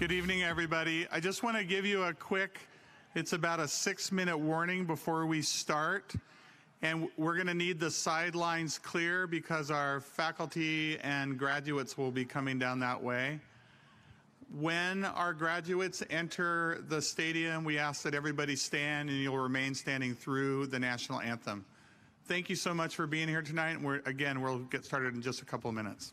Good evening, everybody. I just want to give you a quick, it's about a 6-minute warning before we start. And we're going to need the sidelines clear because our faculty and graduates will be coming down that way. When our graduates enter the stadium, we ask that everybody stand and you'll remain standing through the national anthem. Thank you so much for being here tonight. And we'll get started in just a couple of minutes.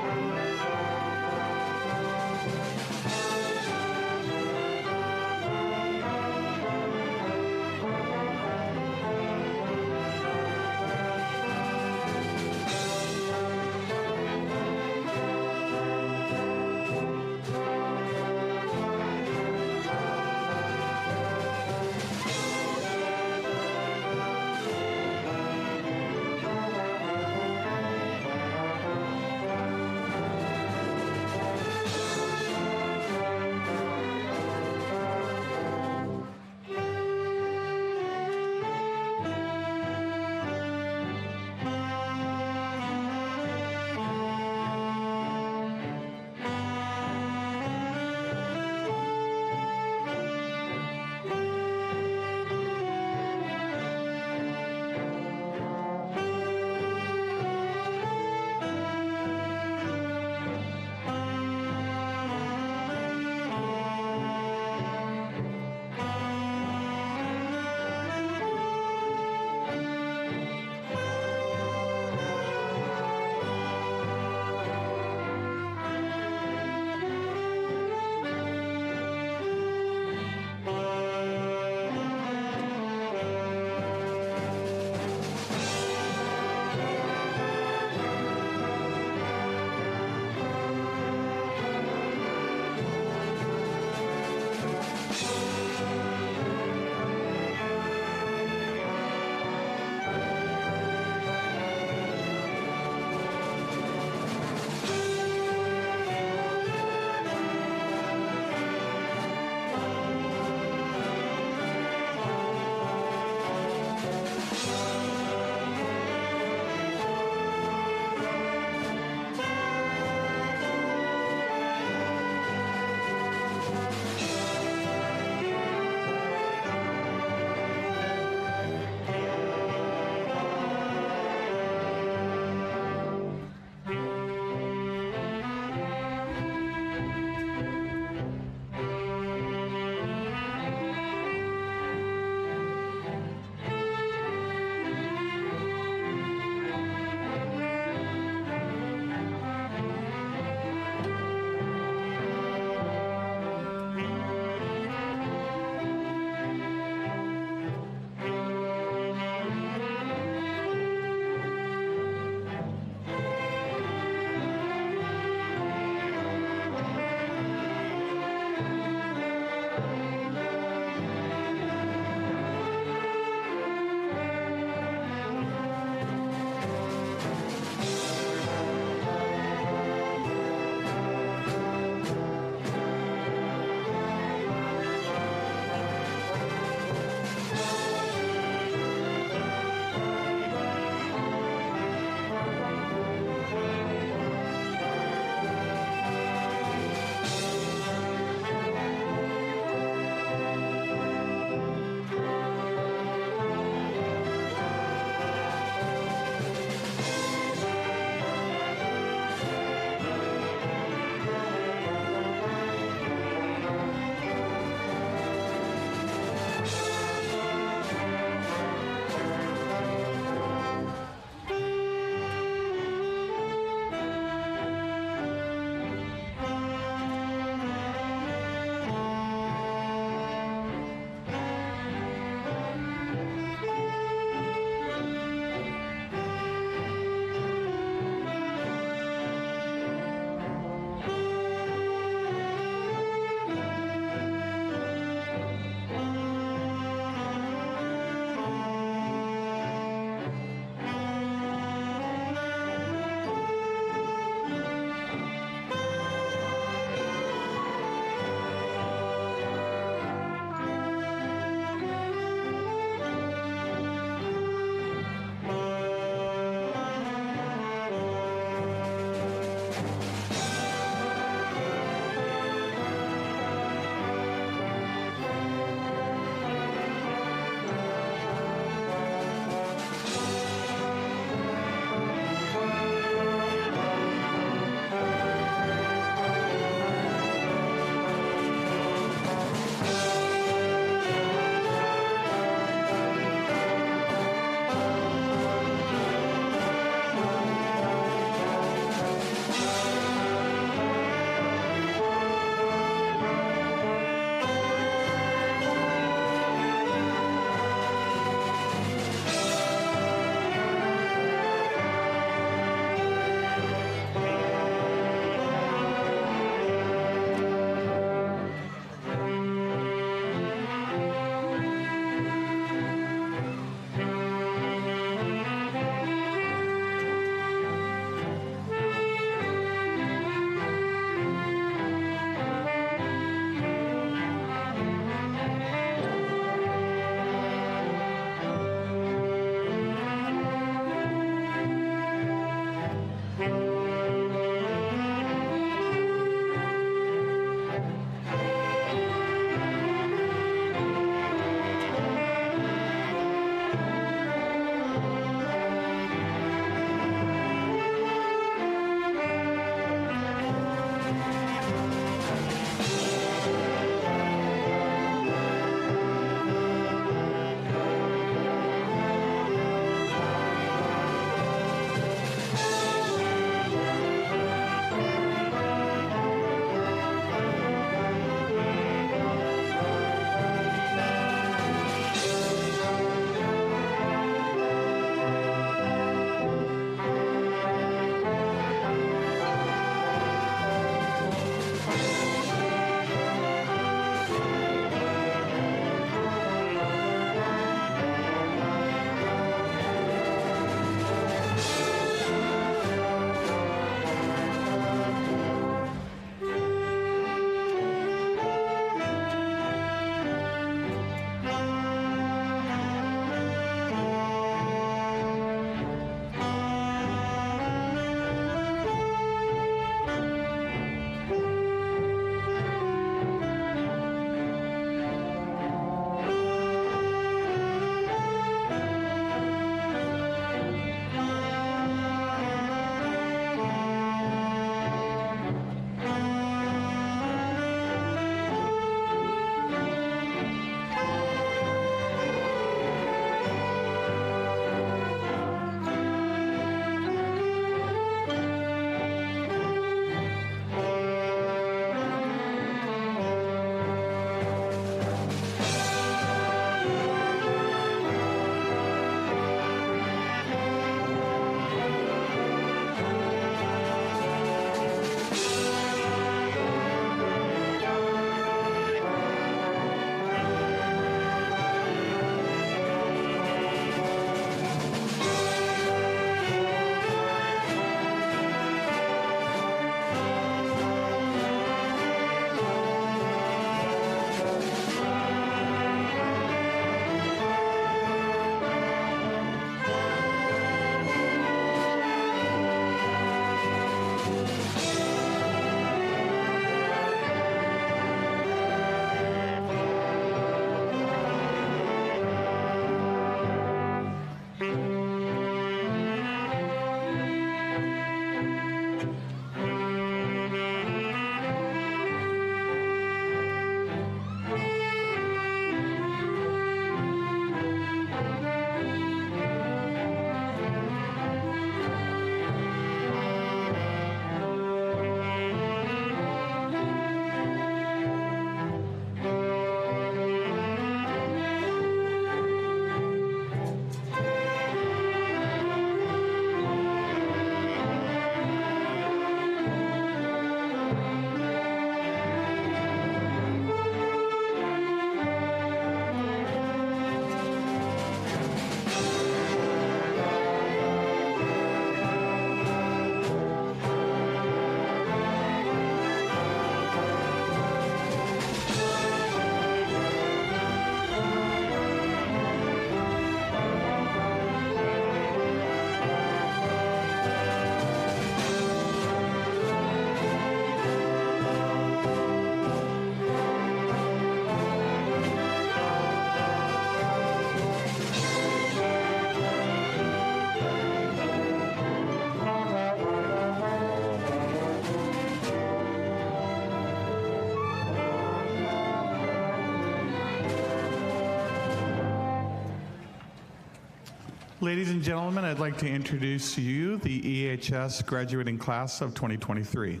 Ladies and gentlemen, I'd like to introduce to you the EHS graduating class of 2023.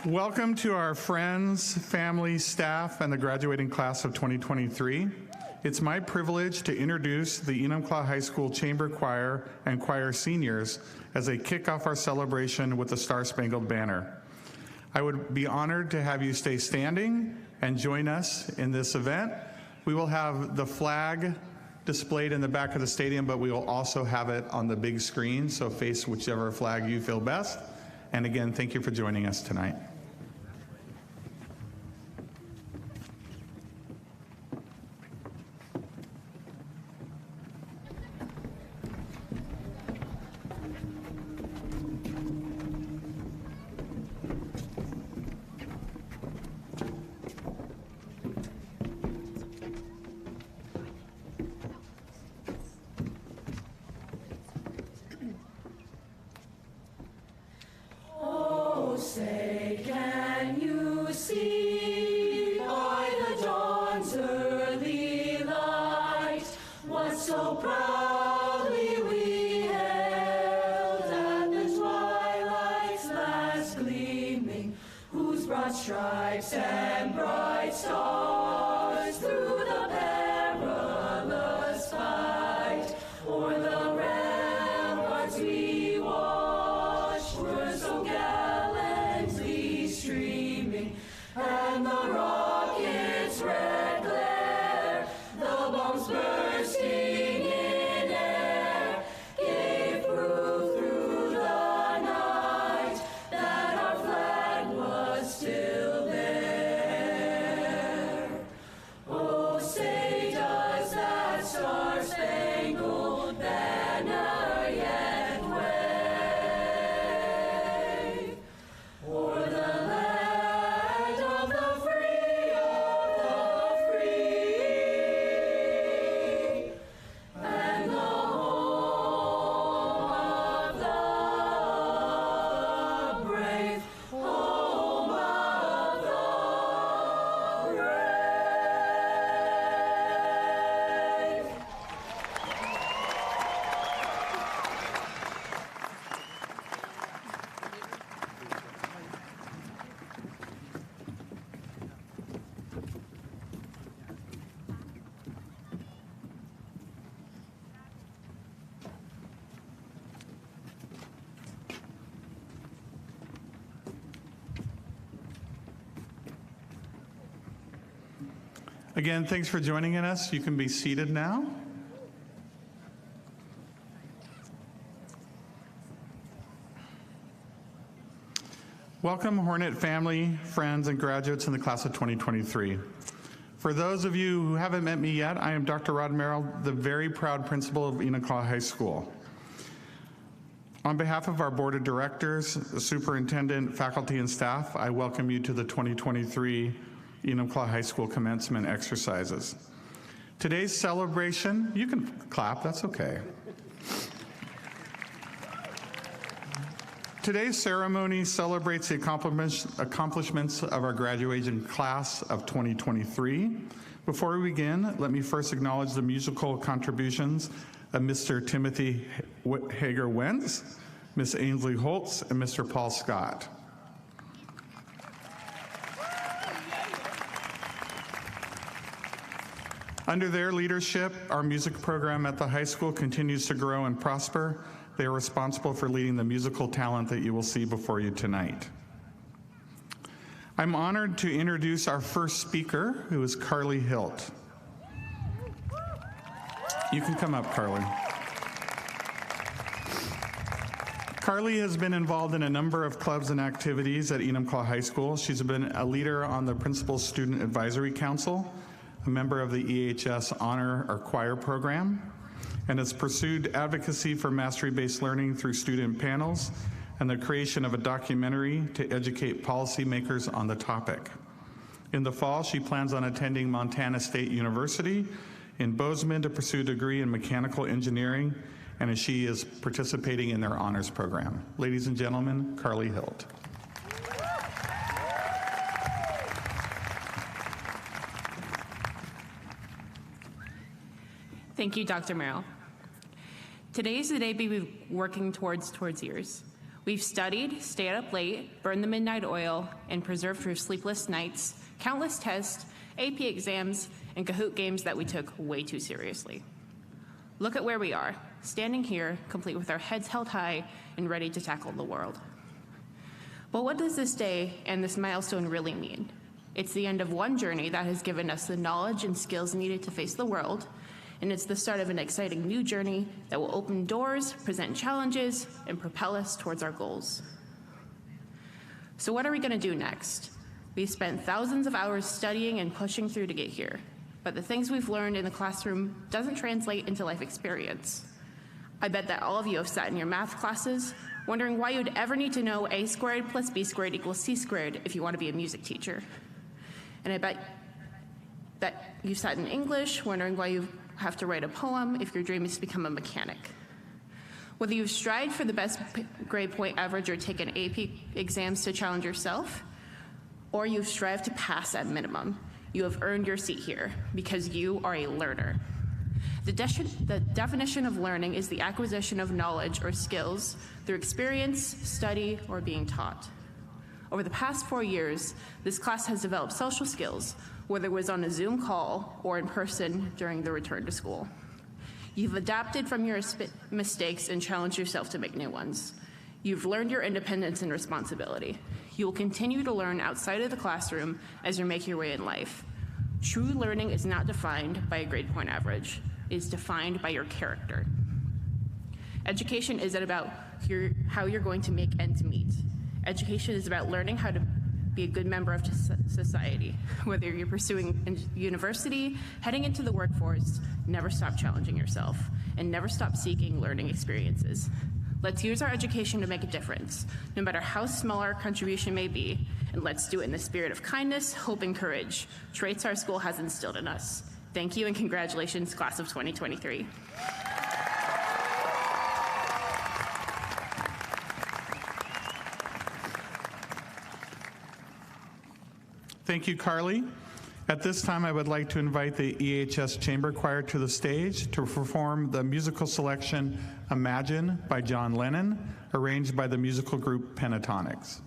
Welcome to our friends, family, staff, and the graduating class of 2023. It's my privilege to introduce the Enumclaw High School Chamber Choir and Choir Seniors as they kick off our celebration with the Star-Spangled Banner. I would be honored to have you stay standing and join us in this event. We will have the flag displayed in the back of the stadium, but we will also have it on the big screen, so face whichever flag you feel best. And again, thank you for joining us tonight. Say, can you see by the dawn's early light what so proudly we hailed at the twilight's last gleaming, whose broad stripes and bright stars through the perilous fight o'er the ramparts we watched were so gallantly streaming, and the rocket's red glare, the bombs bursting in air, gave proof through the night that our flag was still there. Oh, say does that star-spangled banner yet wave o'er the land of the free, and the home of the brave, home of the brave. Again, thanks for joining us. You can be seated now. Welcome, Hornet family, friends, and graduates in the class of 2023. For those of you who haven't met me yet, I am Dr. Rod Merrill, the very proud principal of Enumclaw High School. On behalf of our board of directors, the superintendent, faculty, and staff, I welcome you to the 2023 Enumclaw High School commencement exercises. Today's celebration, you can clap, that's okay. Today's ceremony celebrates the accomplishments of our graduating class of 2023. Before we begin, let me first acknowledge the musical contributions of Mr. Timothy Hager-Wentz, Ms. Ainsley Holtz, and Mr. Paul Scott. Under their leadership, our music program at the high school continues to grow and prosper. They are responsible for leading the musical talent that you will see before you tonight. I'm honored to introduce our first speaker, who is Carly Hilt. You can come up, Carly. Carly has been involved in a number of clubs and activities at Enumclaw High School. She's been a leader on the Principal Student Advisory Council, a member of the EHS Honor or Choir program, and has pursued advocacy for mastery-based learning through student panels and the creation of a documentary to educate policymakers on the topic. In the fall, she plans on attending Montana State University in Bozeman to pursue a degree in mechanical engineering, and she is participating in their honors program. Ladies and gentlemen, Carly Hilt. Thank you, Dr. Merrill. Today is the day we've been working towards years. We've studied, stayed up late, burned the midnight oil, and preserved through sleepless nights, countless tests, AP exams, and Kahoot games that we took way too seriously. Look at where we are, standing here, complete with our heads held high and ready to tackle the world. But what does this day and this milestone really mean? It's the end of one journey that has given us the knowledge and skills needed to face the world, and it's the start of an exciting new journey that will open doors, present challenges, and propel us towards our goals. So what are we going to do next? We've spent thousands of hours studying and pushing through to get here, but the things we've learned in the classroom doesn't translate into life experience. I bet that all of you have sat in your math classes wondering why you'd ever need to know a squared plus b squared equals c squared if you want to be a music teacher. And I bet that you've sat in English wondering why you have to write a poem if your dream is to become a mechanic. Whether you've strived for the best grade point average or taken AP exams to challenge yourself, or you've strived to pass at minimum, you have earned your seat here because you are a learner. The definition of learning is the acquisition of knowledge or skills through experience, study, or being taught. Over the past 4 years, this class has developed social skills, whether it was on a Zoom call or in person during the return to school. You've adapted from your mistakes and challenged yourself to make new ones. You've learned your independence and responsibility. You will continue to learn outside of the classroom as you make your way in life. True learning is not defined by a grade point average. It is defined by your character. Education isn't about how you're going to make ends meet. Education is about learning how to be a good member of society. Whether you're pursuing university, heading into the workforce, never stop challenging yourself and never stop seeking learning experiences. Let's use our education to make a difference, no matter how small our contribution may be, and let's do it in the spirit of kindness, hope, and courage, traits our school has instilled in us. Thank you and congratulations, class of 2023. Thank you, Carly. At this time, I would like to invite the EHS Chamber Choir to the stage to perform the musical selection Imagine by John Lennon, arranged by the musical group Pentatonics.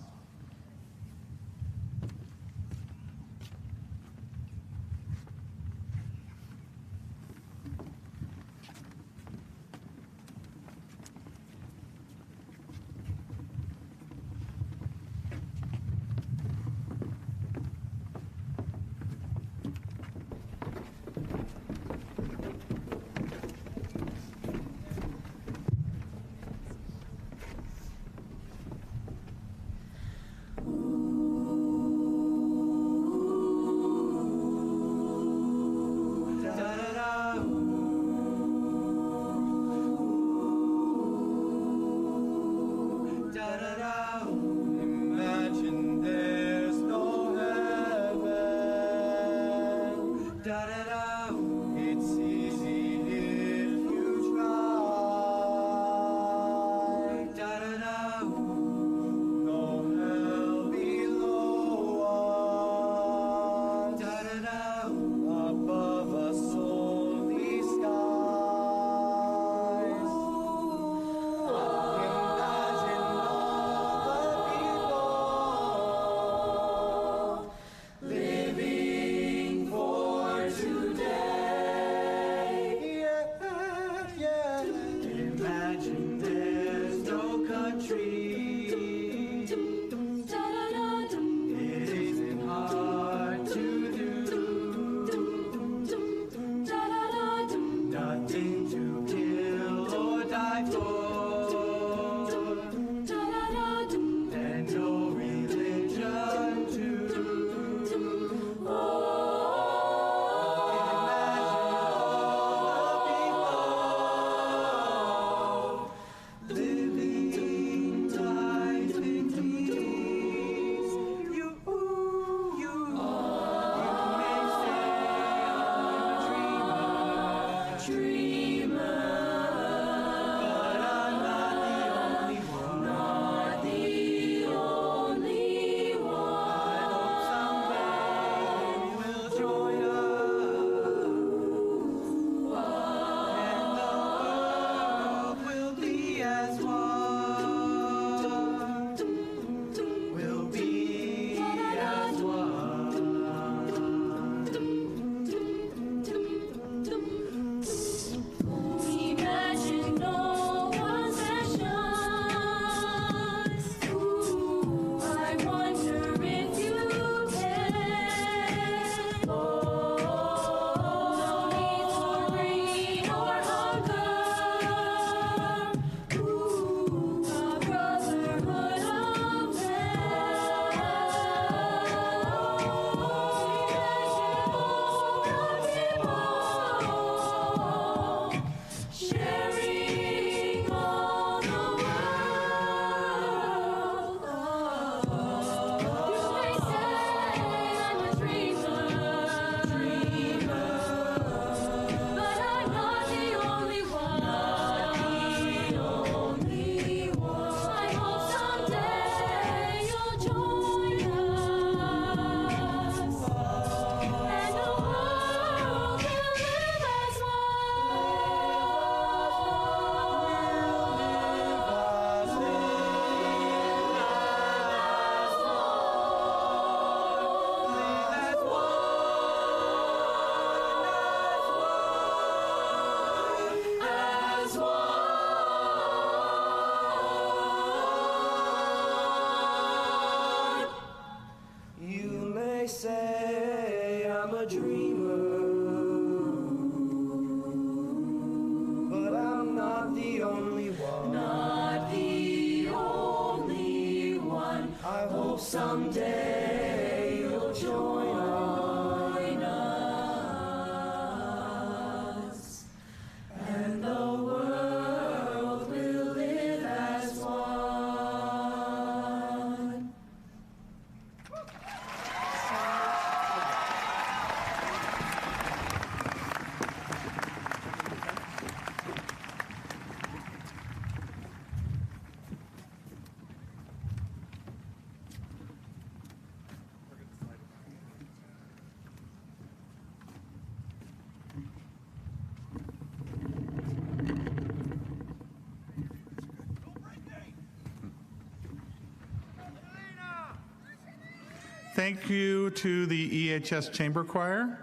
Thank you to the EHS Chamber Choir.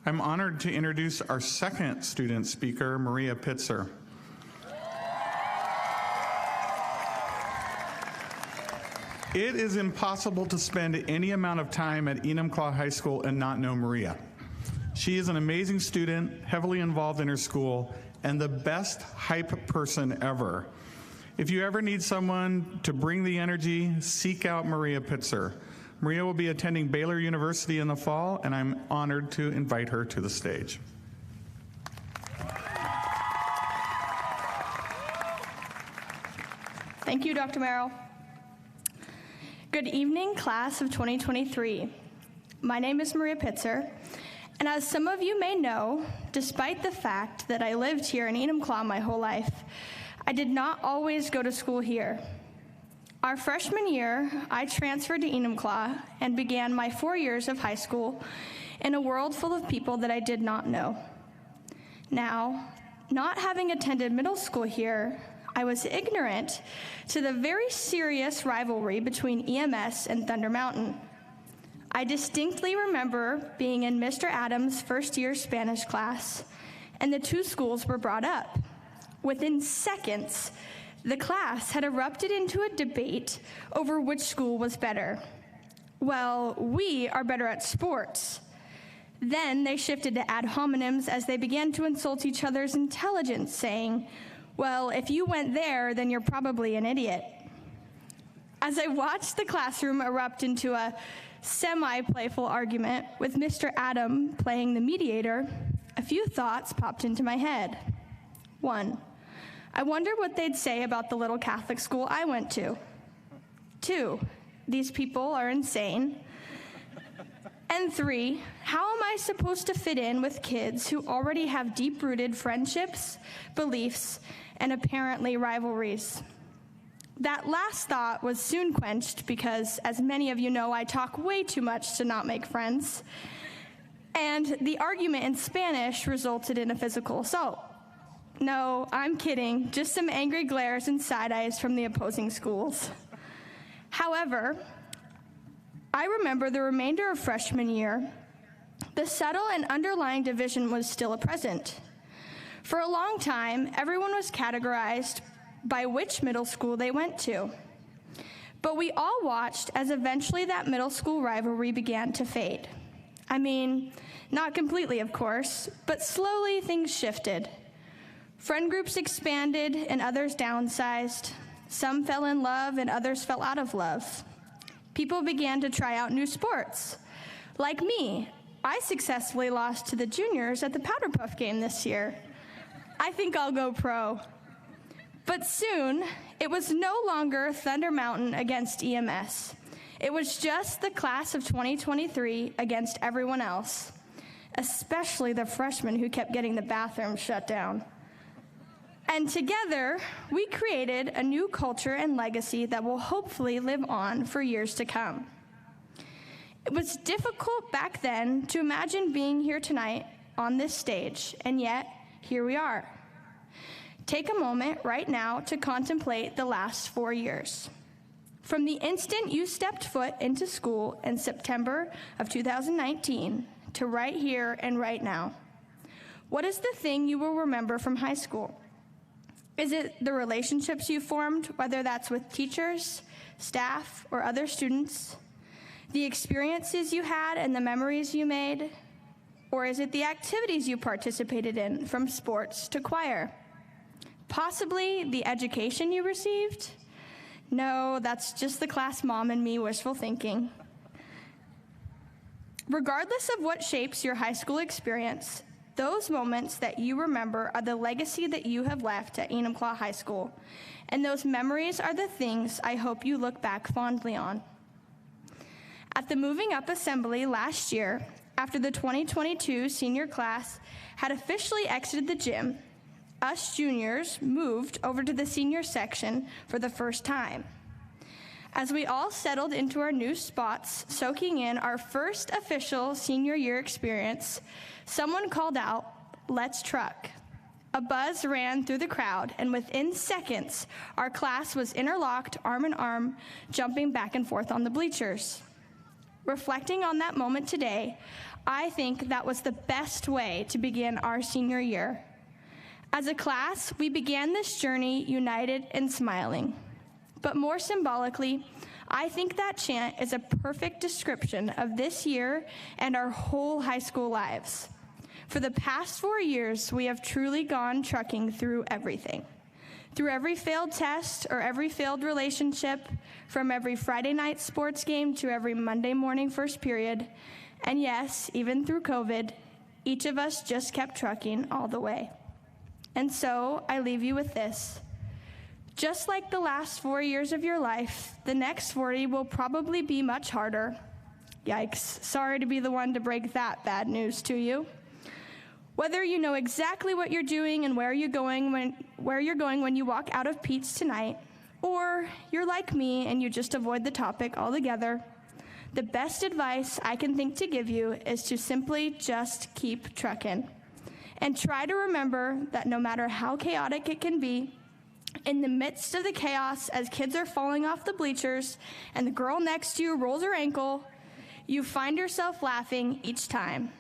I'm honored to introduce our second student speaker, Maria Pitzer. It is impossible to spend any amount of time at Enumclaw High School and not know Maria. She is an amazing student, heavily involved in her school, and the best hype person ever. If you ever need someone to bring the energy, seek out Maria Pitzer. Maria will be attending Baylor University in the fall, and I'm honored to invite her to the stage. Thank you, Dr. Merrill. Good evening, class of 2023. My name is Maria Pitzer, and as some of you may know, despite the fact that I lived here in Enumclaw my whole life, I did not always go to school here. Our freshman year, I transferred to Enumclaw and began my 4 years of high school in a world full of people that I did not know. Now, not having attended middle school here, I was ignorant to the very serious rivalry between EMS and Thunder Mountain. I distinctly remember being in Mr. Adams' first-year Spanish class, and the two schools were brought up. Within seconds, the class had erupted into a debate over which school was better. Well, we are better at sports. Then they shifted to ad hominems as they began to insult each other's intelligence, saying, "Well, if you went there, then you're probably an idiot." As I watched the classroom erupt into a semi-playful argument with Mr. Adam playing the mediator, a few thoughts popped into my head. 1, I wonder what they'd say about the little Catholic school I went to. 2, these people are insane. And 3, how am I supposed to fit in with kids who already have deep-rooted friendships, beliefs, and apparently rivalries? That last thought was soon quenched because, as many of you know, I talk way too much to not make friends. And the argument in Spanish resulted in a physical assault. No, I'm kidding, just some angry glares and side eyes from the opposing schools. However, I remember the remainder of freshman year, the subtle and underlying division was still present. For a long time, everyone was categorized by which middle school they went to. But we all watched as eventually that middle school rivalry began to fade. I mean, not completely, of course, but slowly things shifted. Friend groups expanded and others downsized. Some fell in love and others fell out of love. People began to try out new sports. Like me, I successfully lost to the juniors at the Powder Puff game this year. I think I'll go pro. But soon, it was no longer Thunder Mountain against EMS. It was just the class of 2023 against everyone else, especially the freshmen who kept getting the bathroom shut down. And together, we created a new culture and legacy that will hopefully live on for years to come. It was difficult back then to imagine being here tonight on this stage, and yet, here we are. Take a moment right now to contemplate the last 4 years. From the instant you stepped foot into school in September of 2019 to right here and right now, what is the thing you will remember from high school? Is it the relationships you formed, whether that's with teachers, staff, or other students? The experiences you had and the memories you made? Or is it the activities you participated in, from sports to choir? Possibly the education you received? No, that's just the class mom and me wishful thinking. Regardless of what shapes your high school experience, those moments that you remember are the legacy that you have left at Enumclaw High School, and those memories are the things I hope you look back fondly on. At the Moving Up Assembly last year, after the 2022 senior class had officially exited the gym, us juniors moved over to the senior section for the first time. As we all settled into our new spots, soaking in our first official senior year experience, someone called out, "Let's truck." A buzz ran through the crowd, and within seconds, our class was interlocked, arm in arm, jumping back and forth on the bleachers. Reflecting on that moment today, I think that was the best way to begin our senior year. As a class, we began this journey united and smiling. But more symbolically, I think that chant is a perfect description of this year and our whole high school lives. For the past 4 years, we have truly gone trucking through everything. Through every failed test or every failed relationship, from every Friday night sports game to every Monday morning first period, and yes, even through COVID, each of us just kept trucking all the way. And so I leave you with this. Just like the last 4 years of your life, the next 40 will probably be much harder. Yikes, sorry to be the one to break that bad news to you. Whether you know exactly what you're doing and where you're going when you walk out of Pete's tonight, or you're like me and you just avoid the topic altogether, the best advice I can think to give you is to simply just keep trucking. And try to remember that no matter how chaotic it can be, in the midst of the chaos as kids are falling off the bleachers and the girl next to you rolls her ankle, you find yourself laughing each time.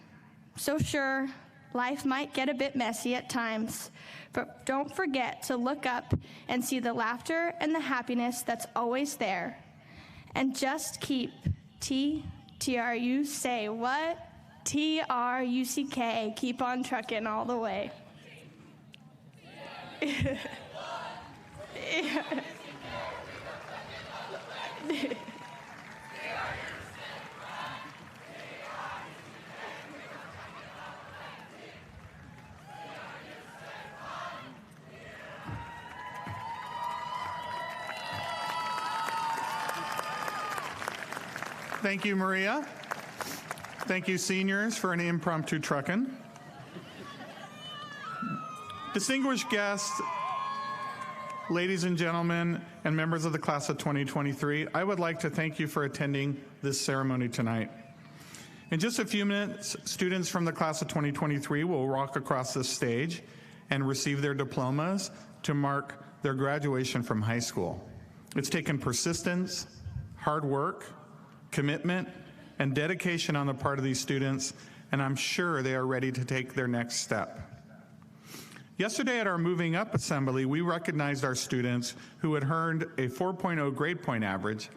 So sure, life might get a bit messy at times, but don't forget to look up and see the laughter and the happiness that's always there. And just keep T-R-U, say what? T-R-U-C-K, keep on trucking all the way. Thank you, Maria. Thank you, seniors, for an impromptu truckin'. Distinguished guests, ladies and gentlemen, and members of the class of 2023, I would like to thank you for attending this ceremony tonight. In just a few minutes, students from the class of 2023 will walk across this stage and receive their diplomas to mark their graduation from high school. It's taken persistence, hard work, commitment, and dedication on the part of these students, and I'm sure they are ready to take their next step. Yesterday at our Moving Up Assembly, we recognized our students who had earned a 4.0 grade point average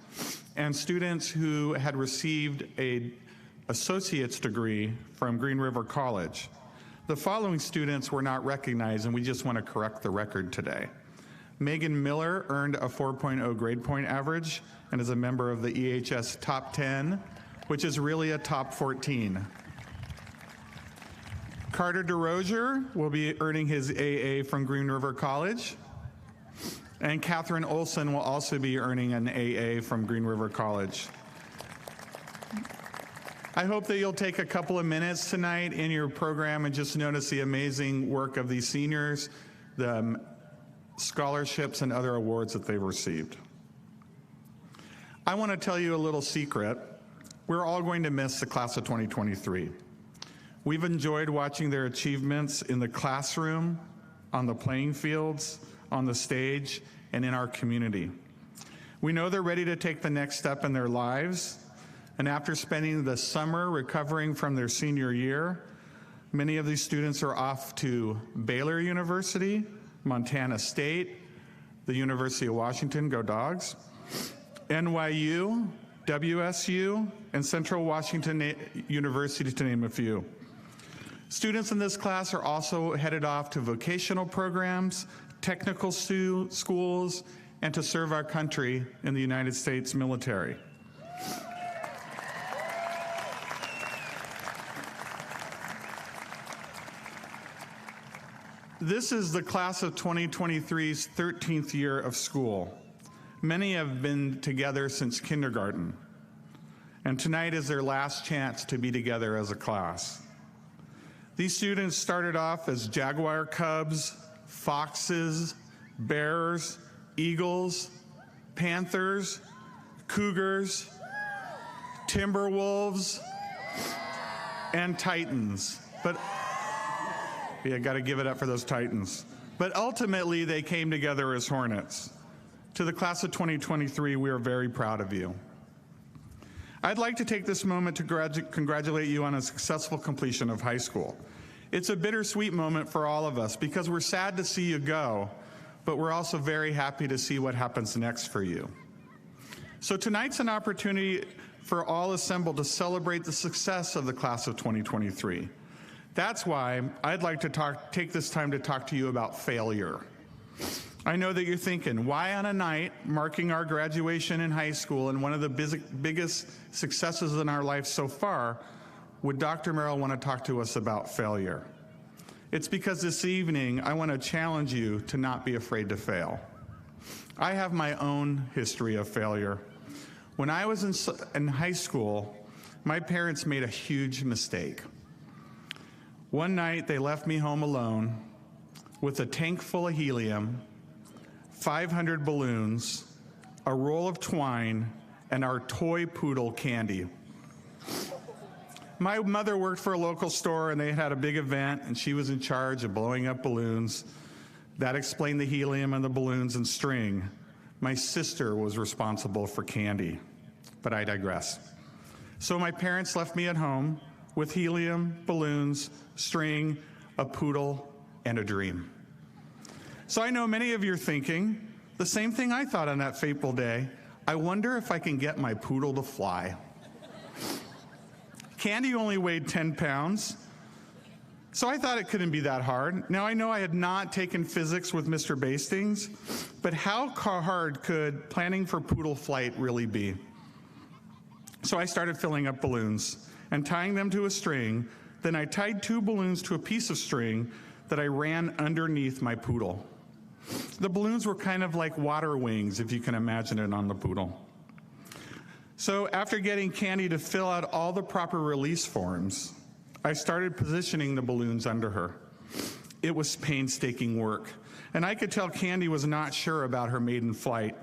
and students who had received an associate's degree from Green River College. The following students were not recognized, and we just want to correct the record today. Megan Miller earned a 4.0 grade point average and is a member of the EHS Top 10, which is really a Top 14. Carter DeRozier will be earning his AA from Green River College. And Catherine Olson will also be earning an AA from Green River College. I hope that you'll take a couple of minutes tonight in your program and just notice the amazing work of these seniors, the scholarships and other awards that they've received. I want to tell you a little secret. We're all going to miss the class of 2023. We've enjoyed watching their achievements in the classroom, on the playing fields, on the stage, and in our community. We know they're ready to take the next step in their lives, and after spending the summer recovering from their senior year, many of these students are off to Baylor University, Montana State, the University of Washington, go Dogs, NYU, WSU, and Central Washington University, to name a few. Students in this class are also headed off to vocational programs, technical schools, and to serve our country in the United States military. This is the class of 2023's 13th year of school. Many have been together since kindergarten, and tonight is their last chance to be together as a class. These students started off as jaguar cubs, foxes, bears, eagles, panthers, cougars, timber wolves, and titans. But yeah, got to give it up for those titans. But ultimately, they came together as hornets. To the class of 2023, we are very proud of you. I'd like to take this moment to congratulate you on a successful completion of high school. It's a bittersweet moment for all of us because we're sad to see you go, but we're also very happy to see what happens next for you. So tonight's an opportunity for all assembled to celebrate the success of the class of 2023. That's why I'd like to take this time to talk to you about failure. I know that you're thinking, why on a night marking our graduation in high school and one of the biggest successes in our life so far would Dr. Merrill want to talk to us about failure? It's because this evening I want to challenge you to not be afraid to fail. I have my own history of failure. When I was in high school, my parents made a huge mistake. One night they left me home alone with a tank full of helium, 500 balloons, a roll of twine, and our toy poodle Candy. My mother worked for a local store and they had a big event and she was in charge of blowing up balloons. That explained the helium and the balloons and string. My sister was responsible for Candy, but I digress. So my parents left me at home with helium, balloons, string, a poodle, and a dream. So I know many of you are thinking the same thing I thought on that fateful day. I wonder if I can get my poodle to fly. Candy only weighed 10 pounds, so I thought it couldn't be that hard. Now I know I had not taken physics with Mr. Bastings, but how hard could planning for poodle flight really be? So I started filling up balloons and tying them to a string. Then I tied 2 balloons to a piece of string that I ran underneath my poodle. The balloons were kind of like water wings, if you can imagine it on the poodle. So after getting Candy to fill out all the proper release forms, I started positioning the balloons under her. It was painstaking work, and I could tell Candy was not sure about her maiden flight.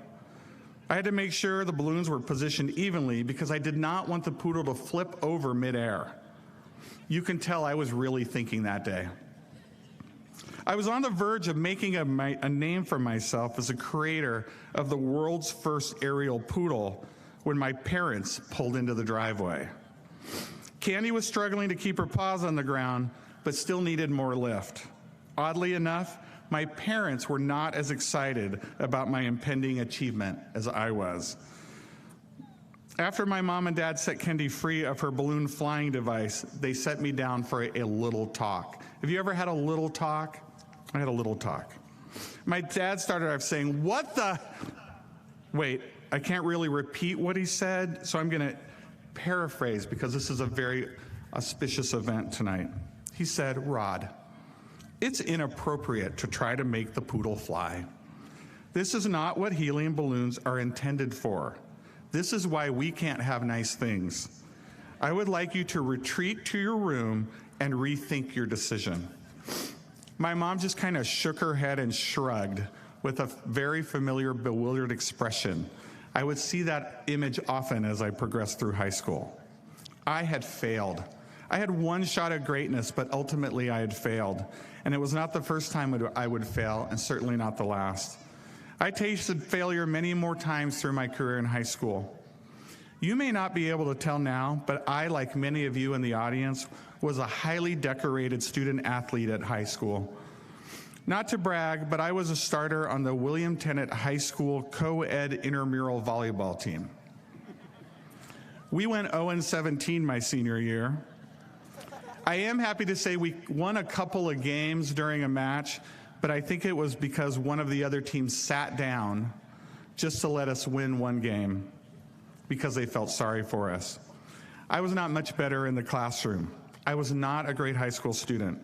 I had to make sure the balloons were positioned evenly because I did not want the poodle to flip over midair. You can tell I was really thinking that day. I was on the verge of making a name for myself as a creator of the world's first aerial poodle when my parents pulled into the driveway. Candy was struggling to keep her paws on the ground, but still needed more lift. Oddly enough, my parents were not as excited about my impending achievement as I was. After my mom and dad set Candy free of her balloon flying device, they set me down for a little talk. Have you ever had a little talk? I had a little talk. My dad started off saying, "What the?" Wait, I can't really repeat what he said, so I'm going to paraphrase because this is a very auspicious event tonight. He said, "Rod, it's inappropriate to try to make the poodle fly. This is not what helium balloons are intended for. This is why we can't have nice things. I would like you to retreat to your room and rethink your decision." My mom just kind of shook her head and shrugged with a very familiar, bewildered expression. I would see that image often as I progressed through high school. I had failed. I had one shot at greatness, but ultimately I had failed. And it was not the first time I would fail, and certainly not the last. I tasted failure many more times through my career in high school. You may not be able to tell now, but I, like many of you in the audience, was a highly decorated student athlete at high school. Not to brag, but I was a starter on the William Tennant High School co-ed intramural volleyball team. We went 0-17 my senior year. I am happy to say we won a couple of games during a match, but I think it was because one of the other teams sat down just to let us win one game because they felt sorry for us. I was not much better in the classroom. I was not a great high school student.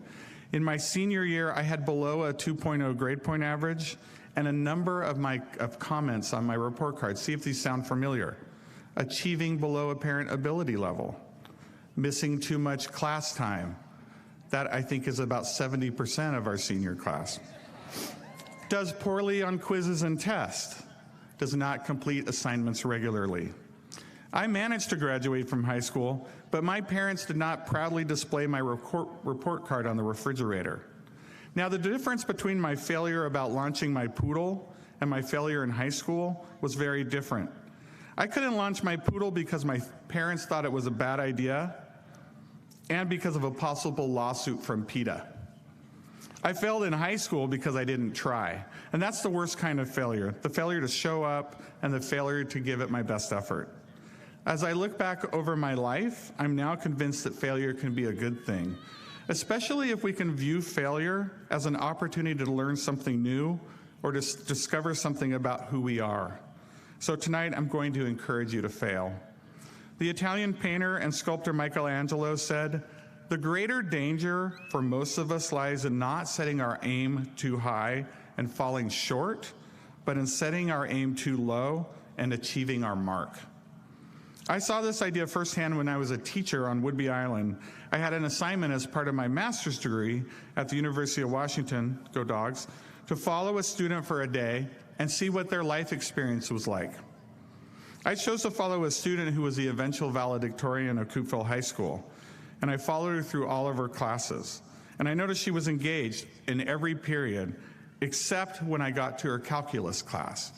In my senior year, I had below a 2.0 grade point average and a number of comments on my report card. See if these sound familiar. Achieving below apparent ability level. Missing too much class time. That, I think, is about 70% of our senior class. Does poorly on quizzes and tests. Does not complete assignments regularly. I managed to graduate from high school, but my parents did not proudly display my report card on the refrigerator. Now, the difference between my failure about launching my poodle and my failure in high school was very different. I couldn't launch my poodle because my parents thought it was a bad idea and because of a possible lawsuit from PETA. I failed in high school because I didn't try, and that's the worst kind of failure, the failure to show up and the failure to give it my best effort. As I look back over my life, I'm now convinced that failure can be a good thing, especially if we can view failure as an opportunity to learn something new or to discover something about who we are. So tonight, I'm going to encourage you to fail. The Italian painter and sculptor Michelangelo said, "The greater danger for most of us lies in not setting our aim too high and falling short, but in setting our aim too low and achieving our mark." I saw this idea firsthand when I was a teacher on Whidbey Island. I had an assignment as part of my master's degree at the University of Washington, go Dogs, to follow a student for a day and see what their life experience was like. I chose to follow a student who was the eventual valedictorian of Coopville High School, and I followed her through all of her classes. And I noticed she was engaged in every period, except when I got to her calculus class.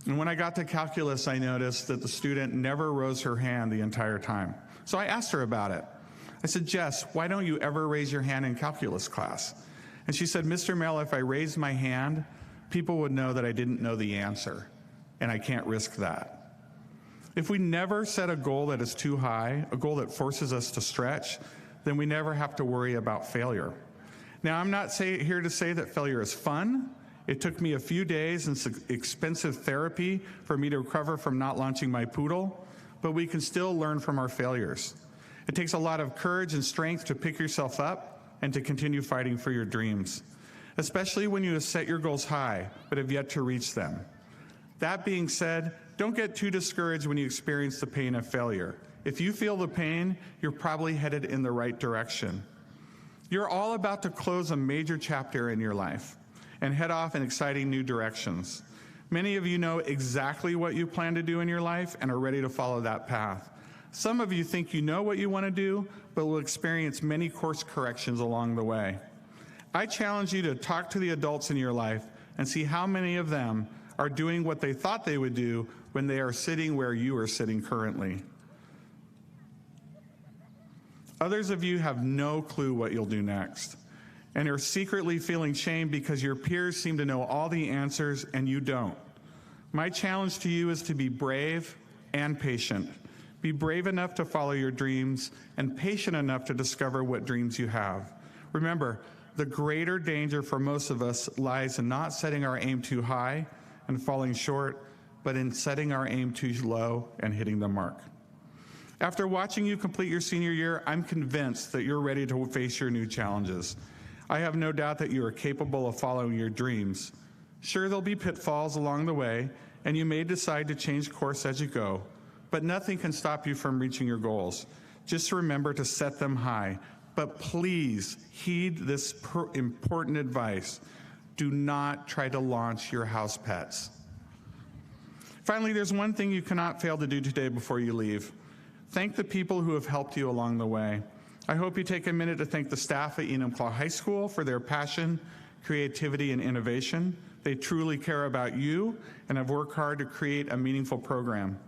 And when I got to calculus, I noticed that the student never rose her hand the entire time. So I asked her about it. I said, "Jess, why don't you ever raise your hand in calculus class?" And she said, "Mr. Merrill, if I raised my hand, people would know that I didn't know the answer, and I can't risk that." If we never set a goal that is too high, a goal that forces us to stretch, then we never have to worry about failure. Now, I'm not here to say that failure is fun. It took me a few days and some expensive therapy for me to recover from not launching my poodle, but we can still learn from our failures. It takes a lot of courage and strength to pick yourself up and to continue fighting for your dreams, especially when you have set your goals high but have yet to reach them. That being said, don't get too discouraged when you experience the pain of failure. If you feel the pain, you're probably headed in the right direction. You're all about to close a major chapter in your life and head off in exciting new directions. Many of you know exactly what you plan to do in your life and are ready to follow that path. Some of you think you know what you want to do, but will experience many course corrections along the way. I challenge you to talk to the adults in your life and see how many of them are doing what they thought they would do when they are sitting where you are sitting currently. Others of you have no clue what you'll do next, and are secretly feeling shame because your peers seem to know all the answers and you don't. My challenge to you is to be brave and patient. Be brave enough to follow your dreams and patient enough to discover what dreams you have. Remember, the greater danger for most of us lies in not setting our aim too high and falling short, but in setting our aim too low and hitting the mark. After watching you complete your senior year, I'm convinced that you're ready to face your new challenges. I have no doubt that you are capable of following your dreams. Sure, there'll be pitfalls along the way, and you may decide to change course as you go, but nothing can stop you from reaching your goals. Just remember to set them high, but please heed this important advice. Do not try to launch your house pets. Finally, there's one thing you cannot fail to do today before you leave. Thank the people who have helped you along the way. I hope you take a minute to thank the staff at Enumclaw High School for their passion, creativity, and innovation. They truly care about you and have worked hard to create a meaningful program.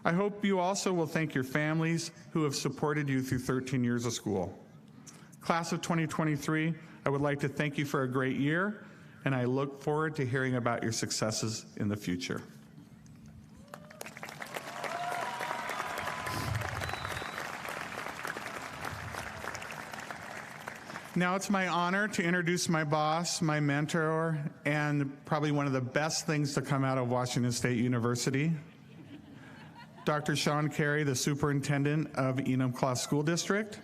I hope you also will thank your families who have supported you through 13 years of school. Class of 2023, I would like to thank you for a great year, and I look forward to hearing about your successes in the future. Now it's my honor to introduce my boss, my mentor, and probably one of the best things to come out of Washington State University, Dr. Sean Carey, the Superintendent of Enumclaw School District,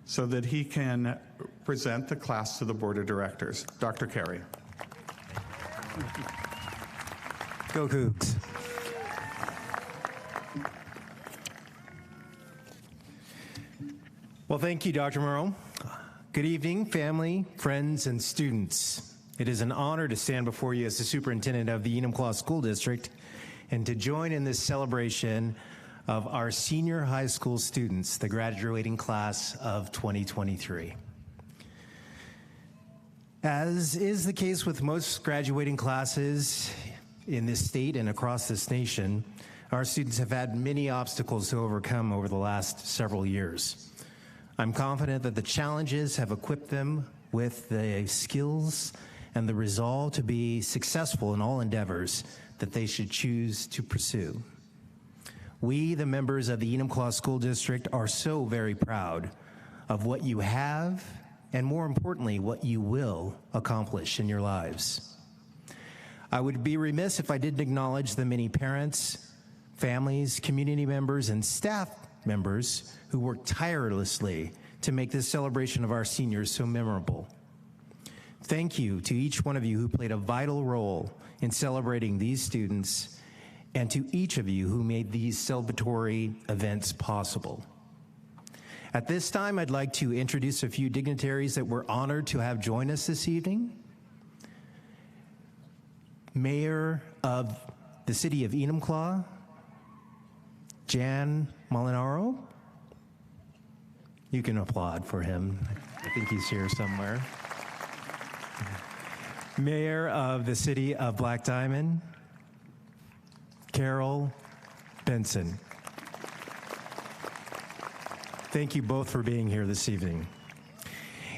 so that he can present the class to the Board of Directors. Dr. Carey. Go Cougs. Well, thank you, Dr. Murrow. Good evening, family, friends, and students. It is an honor to stand before you as the superintendent of the Enumclaw School District and to join in this celebration of our senior high school students, the graduating class of 2023. As is the case with most graduating classes in this state and across this nation, Our students have had many obstacles to overcome over the last several years. I'm confident that the challenges have equipped them with the skills and the resolve to be successful in all endeavors that they should choose to pursue. We, the members of the Enumclaw School District, are so very proud of what you have and, more importantly, what you will accomplish in your lives. I would be remiss if I didn't acknowledge the many parents, families, community members, and staff members who work tirelessly to make this celebration of our seniors so memorable. Thank you to each one of you who played a vital role in celebrating these students, and to each of you who made these celebratory events possible. At this time, I'd like to introduce a few dignitaries that we're honored to have join us this evening. Mayor of the City of Enumclaw, Jan Molinaro. You can applaud for him. I think he's here somewhere. Mayor of the City of Black Diamond, Carol Benson. Thank you both for being here this evening.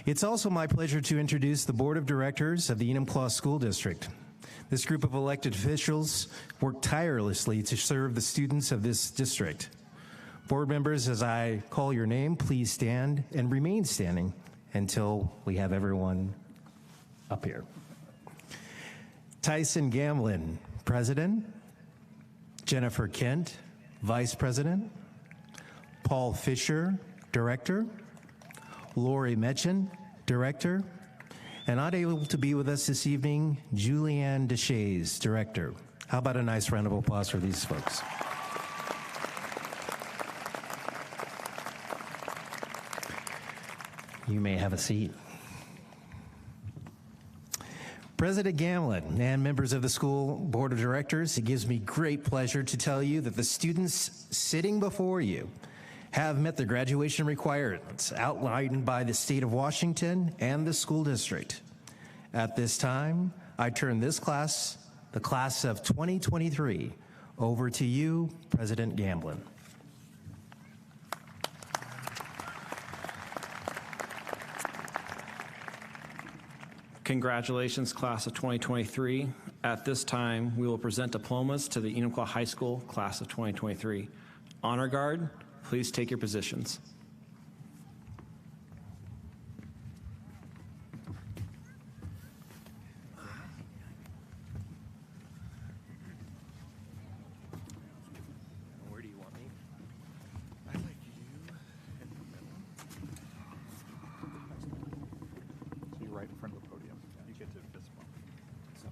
It's also my pleasure to introduce the Board of Directors of the Enumclaw School District. This group of elected officials work tirelessly to serve the students of this district. Board members, as I call your name, please stand and remain standing until we have everyone up here. Tyson Gamlin, President. Jennifer Kent, Vice President. Paul Fisher, Director. Lori Metchen, Director. And not able to be with us this evening, Julianne Deshays, Director. How about a nice round of applause for these folks? You may have a seat. President Gamlin and members of the school board of directors, it gives me great pleasure to tell you that the students sitting before you have met the graduation requirements outlined by the state of Washington and the school district. At this time, I turn this class, the class of 2023, over to you, President Gamlin. Congratulations, class of 2023. At this time, we will present diplomas to the Enumclaw High School class of 2023. Honor Guard, please take your positions. Where do you want me? I'd like you in the middle. So you're right in front of the podium. You get to this one. So.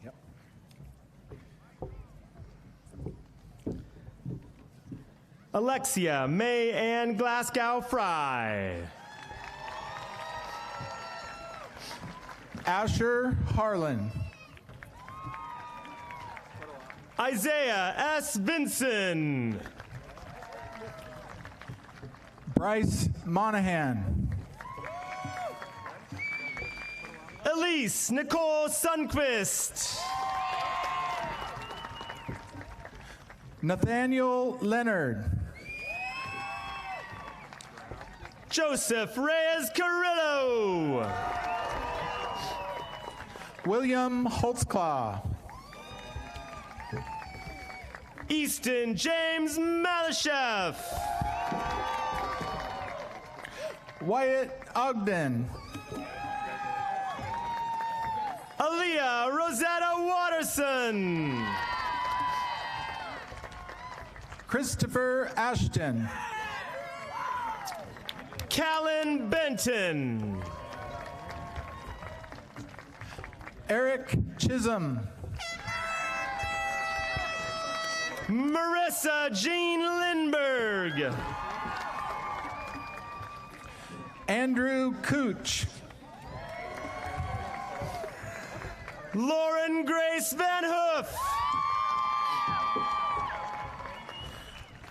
Yeah. Alexia May Ann Glasgow Fry. Asher Harlan. Isaiah S. Vinson. Bryce Monahan. Elise Nicole Sundquist. Nathaniel Leonard. Joseph Reyes Carrillo. William Holtzclaw. Easton James Malashev. Wyatt Ogden. Aaliyah Rosetta Watterson. Christopher Ashton. Callan Benton. Eric Chisholm. Marissa Jean Lindberg. Andrew Cooch. Lauren Grace Van Hoof.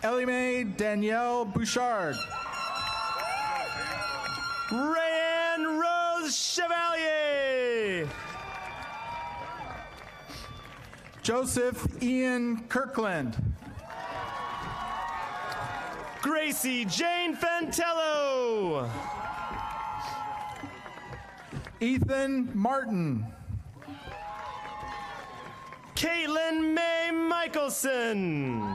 Ellie Mae Danielle Bouchard. Rayanne Rose Chevalier. Joseph Ian Kirkland. Gracie Jane Fantello. Ethan Martin. Caitlin May Michelson.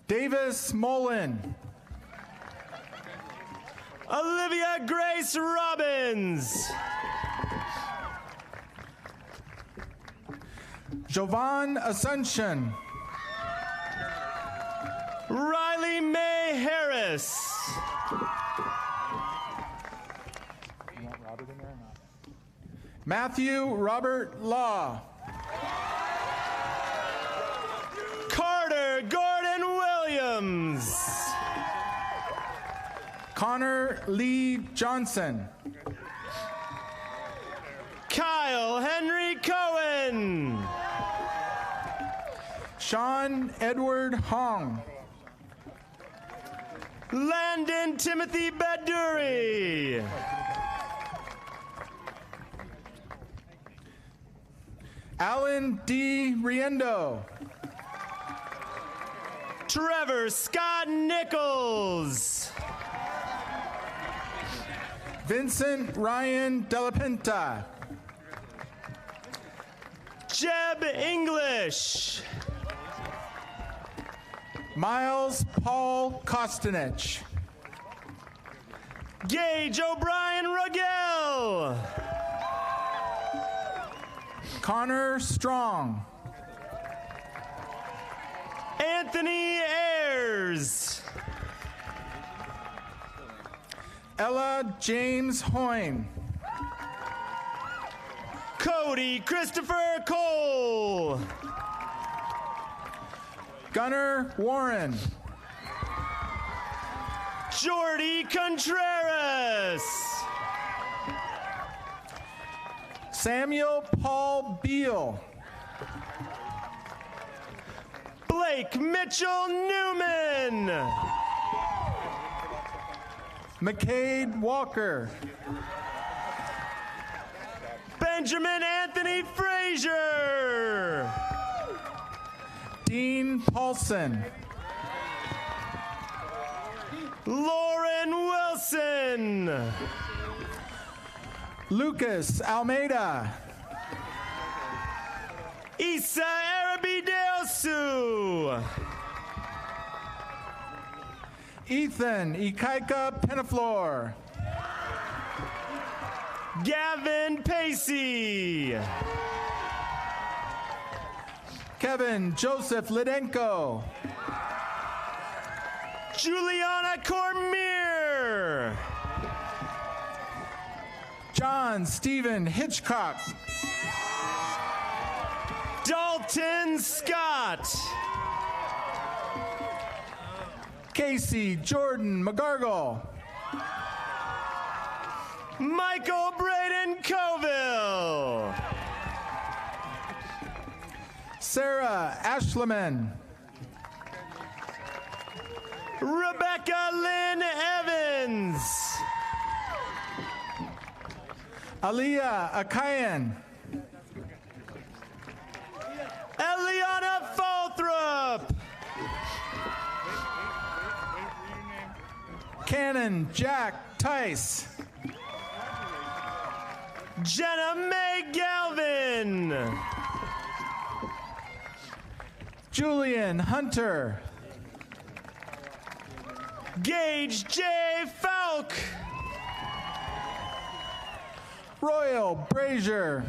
Davis Mullen. Olivia Grace Robbins. Jovan Ascension. Riley May Harris. Matthew Robert Law. Carter Gordon Williams. Connor Lee Johnson. Kyle Henry Cohen. Sean Edward Hong. Landon Timothy Baduri. Alan D. Riendo. Trevor Scott Nichols. Vincent Ryan Delapenta. Jeb English. Miles Paul Kostanich. Gage O'Brien Ruggill. Connor Strong. Anthony Ayers. Ella James Hoyne. Cody Christopher Cole. Gunnar Warren. Jordy Contreras. Samuel Paul Beal. Blake Mitchell Newman. McCade Walker. Benjamin Anthony Frazier. Dean Paulson. Lauren Wilson. Lucas Almeida. Isa Arabideosu. Ethan Ikaika Penaflor. Gavin Pacey. Kevin Joseph Lidenko. Juliana Cormier. John Stephen Hitchcock. Dalton Scott. Casey Jordan McGargle. Michael Braden Coville. Sarah Ashleman. Rebecca Lynn Evans. Aliyah Akayan. Eliana Falthrop. Cannon Jack Tice. Jenna Mae Galvin. Julian Hunter. Gage J. Falk. Royal Brazier.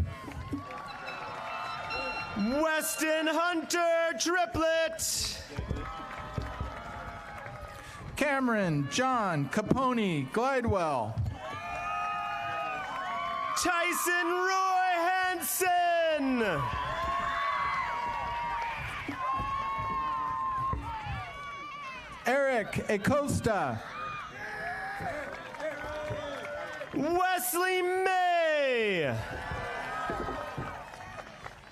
Weston Hunter Triplet. Cameron John Capone Glidewell. Tyson Roy Hansen. Eric Acosta. Wesley May.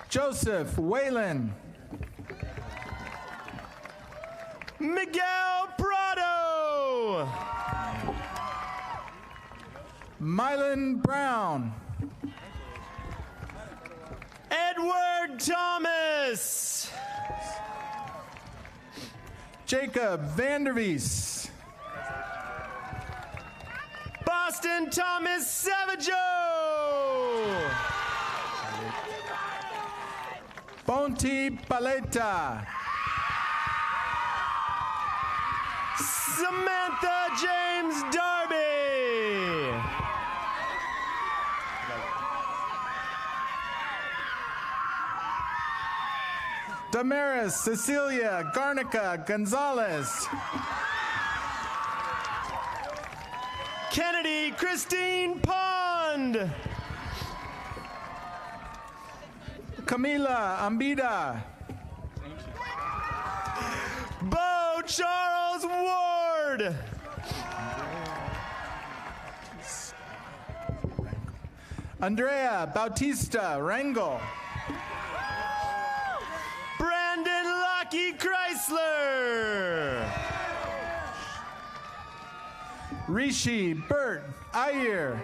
Joseph Whalen. Miguel Prado. Mylan Brown. Edward Thomas. Jacob Vandervies. Boston Thomas Savageau. Bonti Paleta. Samantha James Darby. Damaris Cecilia Garnica Gonzalez. Kennedy Christine Pond. Camila Ambida. Bo Charles Ward. Andrea Bautista Rangel. Brandon Lockey Chrysler. Rishi Burt Ayer.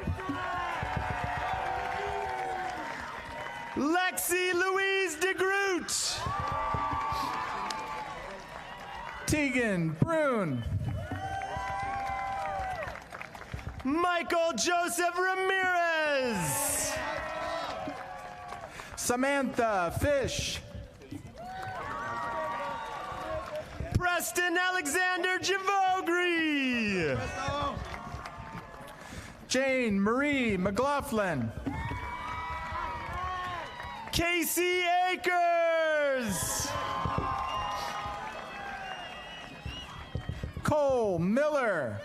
Lexi Louise DeGroot. Tegan Brune. Michael Joseph Ramirez. Samantha Fish. Preston Alexander Javogri. Jane Marie McLaughlin. Casey Akers. Cole Miller.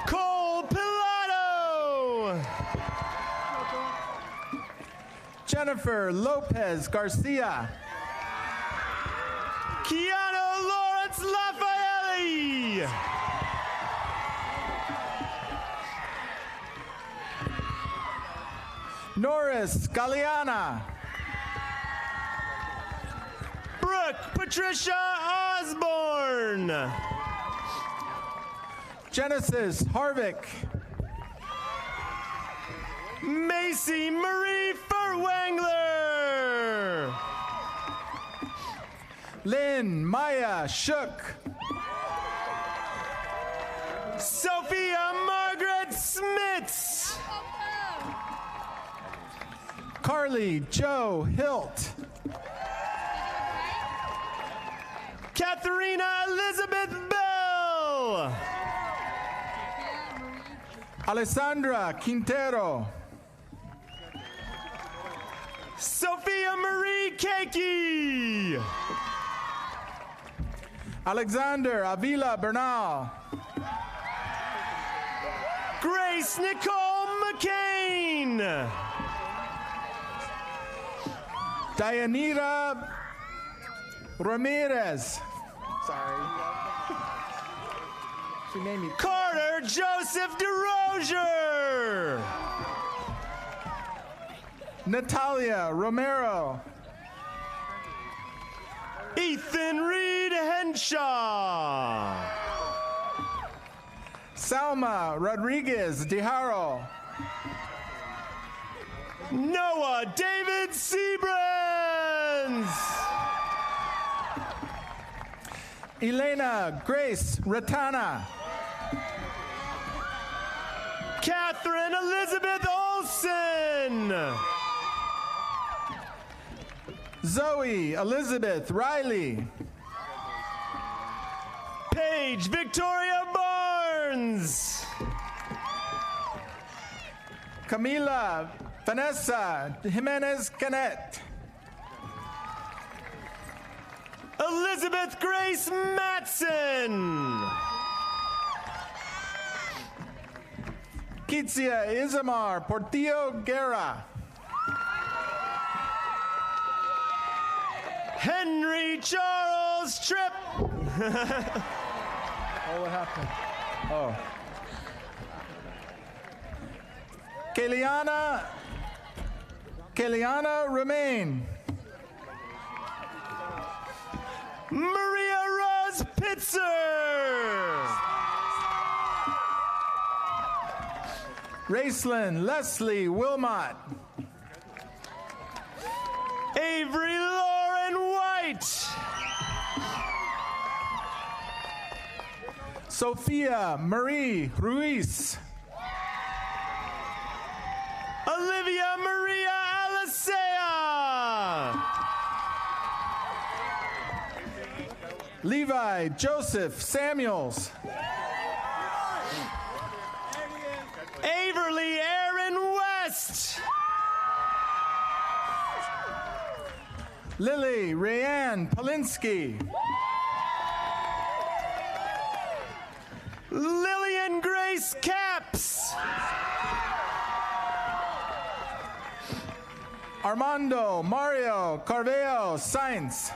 Cole Pilato. Jennifer Lopez Garcia. Keanu Lawrence Lafayette. Norris Galeana. Brooke Patricia Osborne. Genesis Harvick. Macy Marie Furtwangler. Lynn Maya Shook. Sophia Margaret Smits. Carly Joe Hilt. Katharina Elizabeth Bell. Alessandra Quintero. Sophia Marie Keiki. Alexander Avila Bernal. Grace Nicole McCain. Dianira Ramirez. Sorry. She made me. Carter Joseph DeRozier. Natalia Romero. Ethan Reed Henshaw. Salma Rodriguez Dejaro. Noah David Seabrans. Elena Grace Ratana. Catherine Elizabeth Olson. Zoe Elizabeth Riley. Paige Victoria Barnes. Camila Vanessa Jimenez Canet. Elizabeth Grace Matson. Kitsia Isamar Portillo Guerra. Henry Charles Tripp. Oh, what happened? Oh. Keliana Remain. Maria Rose Pitzer. Raceland Leslie Wilmot. Avery Lauren White. Sophia Marie Ruiz. Olivia Maria Alicea. Levi Joseph Samuels. Averly Aaron West. Lily Rayanne Polinsky. Lillian Grace Capps. Armando Mario Carveo Sainz.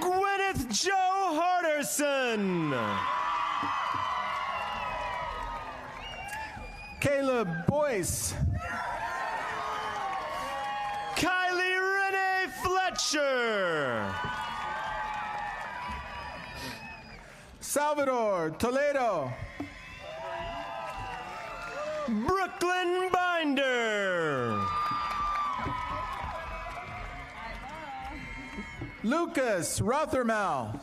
Gwyneth Joe Harderson. Caleb Boyce. Kylie Renee Fletcher. Salvador Toledo. Brooklyn Binder. Lucas Rothermel.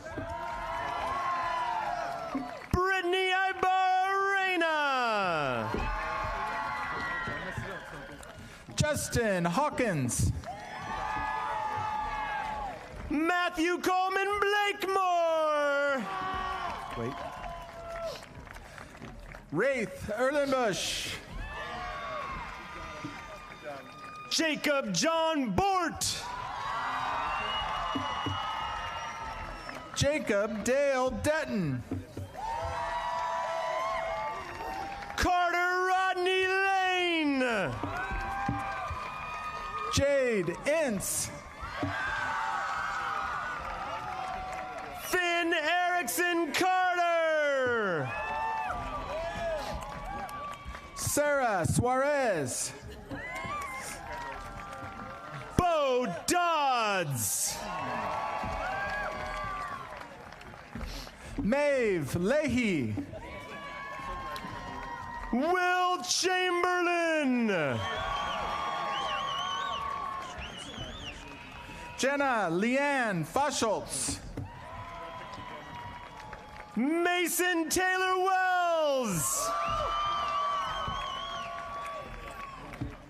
Brittany Ibarra. Justin Hawkins. Matthew Coleman Blakemore. Wait. Wraith Erlenbush. Jacob John Bort. Jacob Dale Detton. Carter Rodney Lane. Jade Ince. Finn Erickson Carter. Sarah Suarez. Bo Dodds. Maeve Leahy. Will Chamberlain. Jenna Leanne Foschultz. Mason Taylor Wells.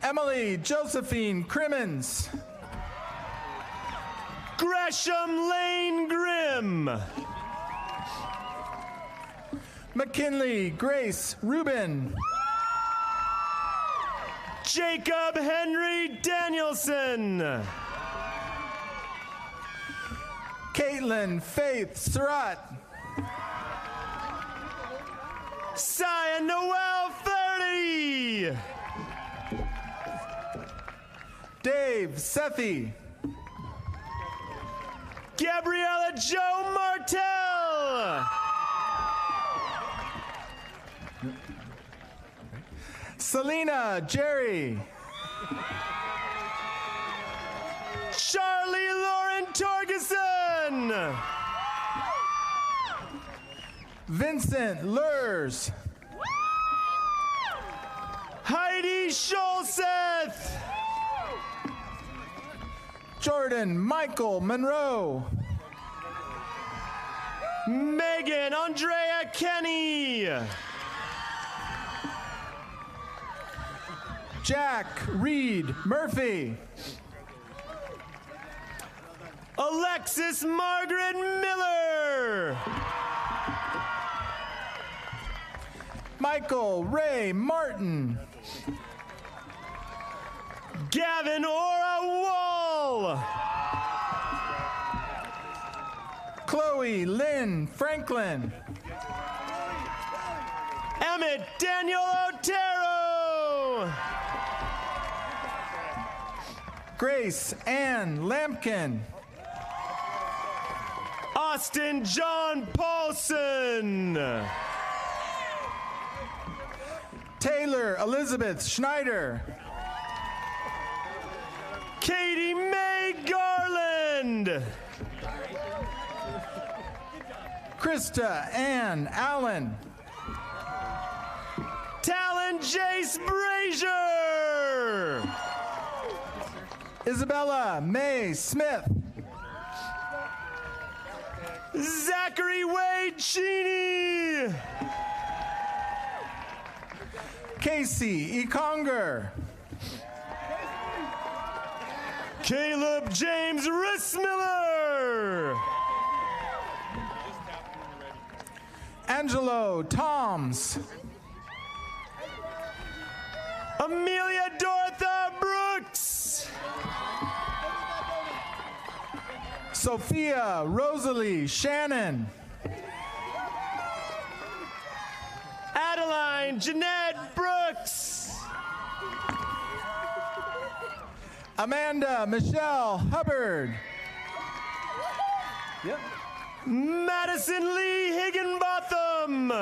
Emily Josephine Crimmins. Gresham Lane Grimm. McKinley Grace Rubin. Jacob Henry Danielson. Caitlin Faith Surratt. Sia Noel 30. Dave Sethi. Gabriella Joe Martell. Selena Jerry. Charlie Lauren Torgeson. Vincent Lurs. Heidi Scholseth. Jordan Michael Monroe. Megan Andrea Kenny. Jack Reed Murphy. Alexis Margaret Miller. Michael Ray Martin. Gavin Ora Wall. Chloe Lynn Franklin. Emmett Daniel Otero. Grace Ann Lampkin. Austin John Paulson. Taylor Elizabeth Schneider. Katie Mae Garland. Krista Ann Allen. Talon Jace Brazier. Isabella Mae Smith. Zachary Wade Cheney. Casey Econger. Caleb James Rissmiller. Angelo Toms. Amelia Dorotha Brooks. Sophia Rosalie Shannon. Adeline Jeanette Brooks. Amanda Michelle Hubbard. Yep. Madison Lee Higginbotham.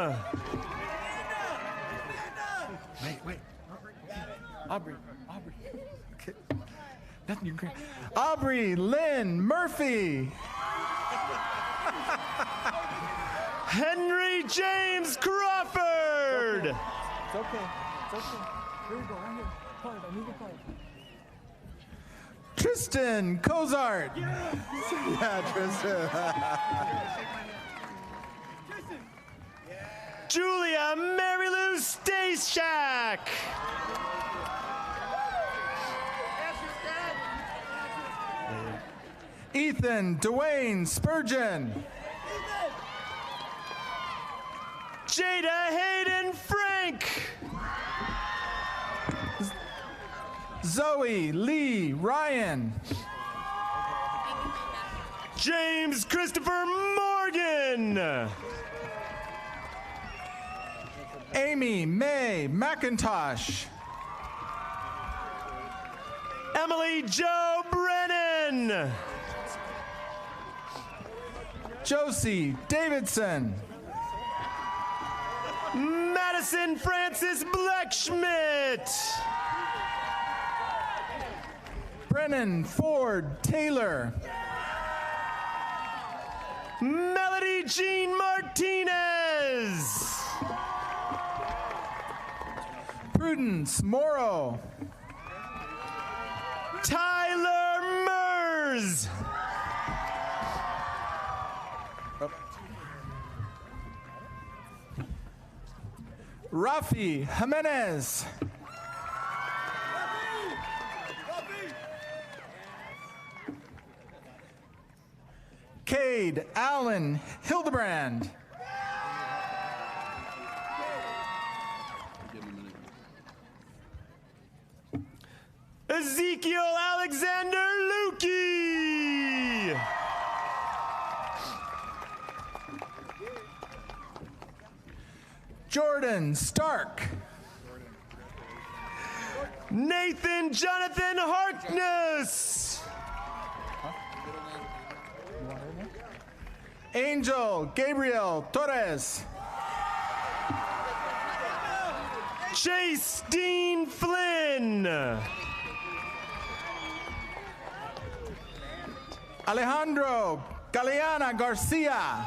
Wait. Aubrey. Okay. Nothing you can. Aubrey Lynn Murphy. Henry James Crawford. It's okay. Here we go, right here. Card, I need the card. Tristan Cozart. Yeah, Tristan. Julia Mary Lou Stashak. Ethan Dwayne Spurgeon. Jada Hayden Frank. Zoe Lee Ryan. James Christopher Morgan. Amy Mae McIntosh. Emily Jo Brennan. Josie Davidson. Madison Francis Bleckschmidt. Brennan Ford Taylor. Melody Jean Martinez. Prudence Morrow. Tyler Mers. Rafi Jimenez. Cade Allen Hildebrand. Ezekiel Alexander Lukey. Jordan Stark. Nathan Jonathan Harkness. Angel Gabriel Torres. Chase Dean Flynn. Alejandro Galeana Garcia.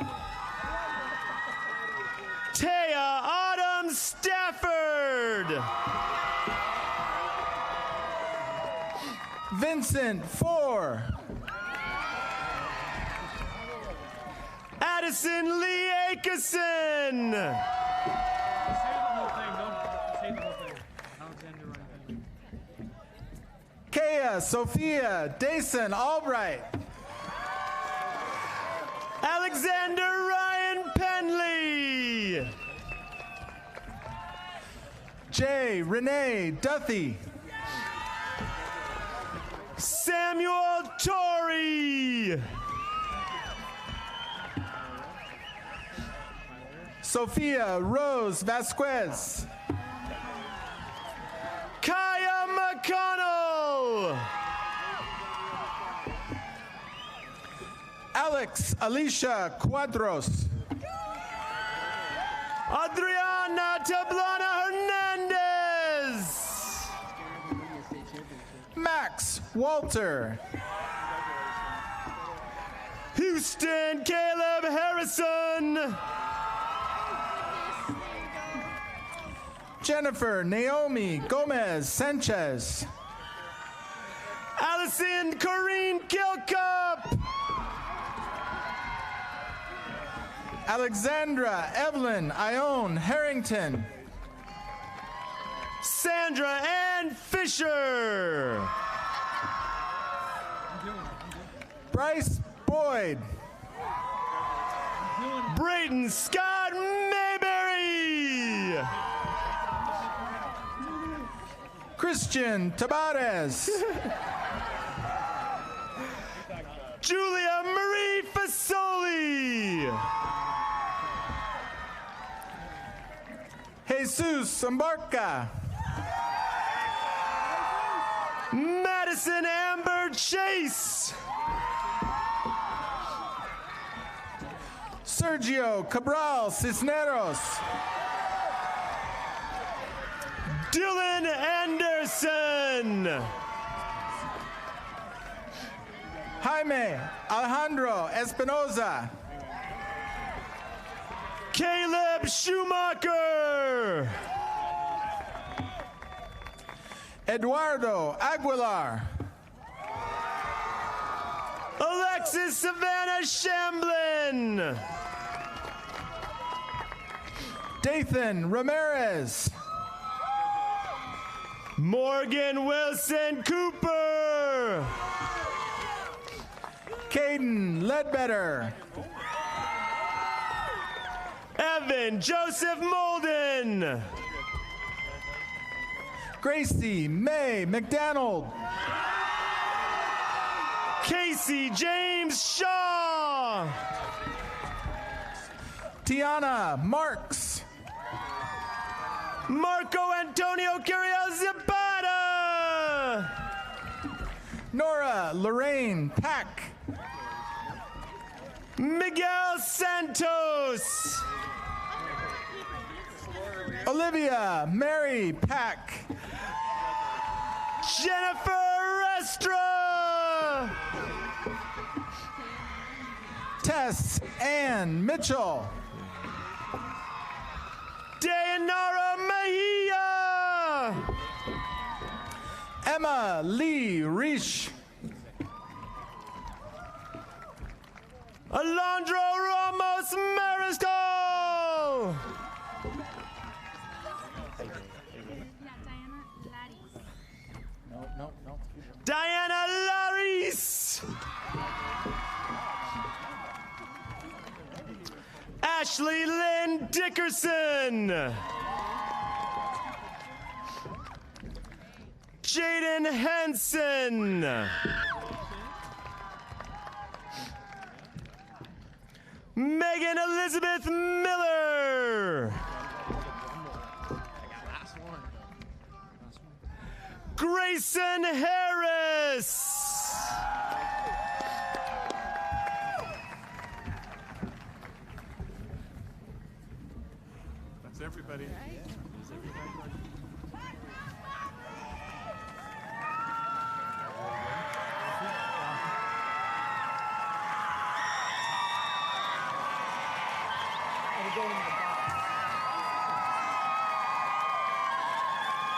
Taya Autumn Stafford. Vincent Four. Addison Lee Akeson. Kea Sophia Dason Albright. Alexander Ryan Penley. J. Renee Duthie. Samuel Torrey. Sophia Rose Vasquez. Kaya McConnell. Alex Alicia Cuadros. Adriana Tablana Hernandez. Max Walter. Houston Caleb Harrison. Jennifer Naomi Gomez Sanchez. Allison Corrine Kilcup. Alexandra Evelyn Ione Harrington. Sandra Ann Fisher. Bryce Boyd. Brayden Scott Mayberry. Christian Tabarez. Julia Marie Fasoli. Jesus Embarca. Madison Amber Chase. Sergio Cabral Cisneros. Dylan Anderson. Jaime Alejandro Espinoza. Caleb Schumacher. Eduardo Aguilar. Alexis Savannah Shamblin. Dathan Ramirez. Morgan Wilson Cooper. Caden Ledbetter. Evan Joseph Molden. Gracie May McDonald. Casey James Shaw. Tiana Marks. Marco Antonio Carriel Zapata. Nora Lorraine Pack. Miguel Santos. Olivia Mary Pack. Jennifer Restra. Tess Ann Mitchell. Dayanara Mejia. Emma Lee Reish. Alondro Ramos Mariscal. Diana Laris. Ashley Lynn Dickerson. Jaden Henson. Megan Elizabeth Miller. Grayson Harris. That's everybody.